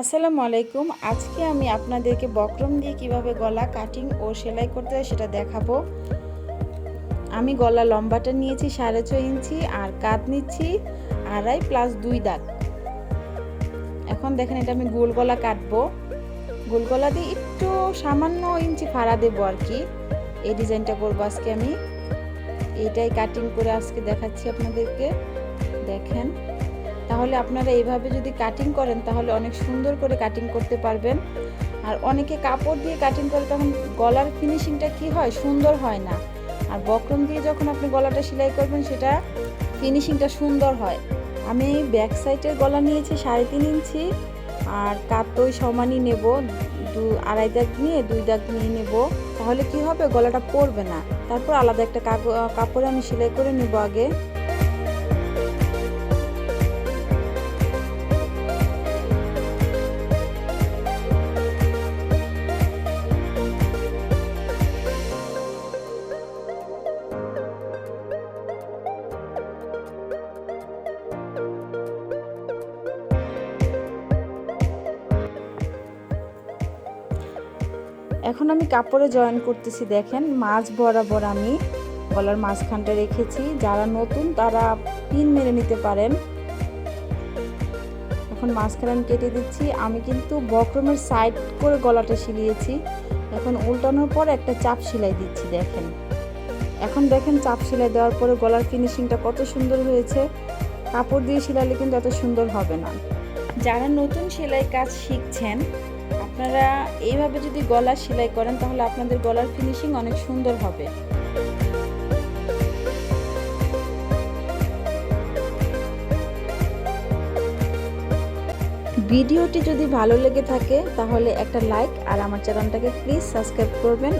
আসসালামু আলাইকুম। আজকে আমি আপনাদেরকে বক্রম দিয়ে কিভাবে গলা কাটিং ও সেলাই করতে হয় সেটা দেখাবো। আমি গলা লম্বাটা নিয়েছি 6.5 ইঞ্চি আর কাট নিচ্ছি 2.5 + 2 দাগ। এখন দেখেন এটা আমি গোল গলা কাটবো। গোল গলা দিয়ে একটু সামান্য ইঞ্চি ফাড়া দেবো আর কি। এই ডিজাইনটা করবো আজকে আমি। এইটাই কাটিং করে আজকে দেখাচ্ছি আপনাদেরকে। দেখেন, তাহলে আপনারা এইভাবে যদি কাটিং করেন তাহলে অনেক সুন্দর করে কাটিং করতে পারবেন। আর অনেকে কাপড় দিয়ে কাটিং করে তখন গলার ফিনিশিংটা কি হয়, সুন্দর হয় না। আর বক্রম দিয়ে যখন আপনি গলাটা সেলাই করবেন সেটা ফিনিশিংটা সুন্দর হয়। আমি ব্যাক সাইডের গলা নিয়েছি 3.5 ইঞ্চি আর কাত ওই সমানই নেব। 2.5 দাগ নিয়ে 2 দাগ নিয়ে নেব, তাহলে কি হবে, গলাটা পড়বে না। তারপর আলাদা একটা কাপড়ে আমি সেলাই করে নেব আগে। এখন আমি কাপড়ে জয়েন করতেছি। দেখেন, মাঝ বরাবর আমি গলার মাঝখানটা রেখেছি। যারা নতুন তারা পিন মেরে নিতে পারেন। এখন মাঝখানে আমি কেটে দিচ্ছি। আমি কিন্তু বক্রমের সাইড করে গলাটা সিলিয়েছি। এখন উল্টানোর পর একটা চাপ সেলাই দিচ্ছি। দেখেন, এখন দেখেন চাপ সেলাই দেওয়ার পরে গলার ফিনিশিংটা কত সুন্দর হয়েছে। কাপড় দিয়ে সেলালে কিন্তু এত সুন্দর হবে না। যারা নতুন সেলাই কাজ শিখছেন, আপনারা এইভাবে যদি গলা সেলাই করেন তাহলে আপনাদের গলার ফিনিশিং অনেক সুন্দর হবে। ভিডিওটি যদি ভালো লেগে থাকে তাহলে একটা লাইক আর আমার চ্যানেলটাকে প্লিজ সাবস্ক্রাইব করবেন।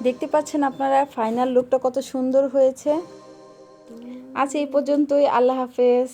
দেখতে পাচ্ছেন আপনারা ফাইনাল লুকটা কত সুন্দর হয়েছে। আজ এই পর্যন্তই। আল্লাহ হাফেজ।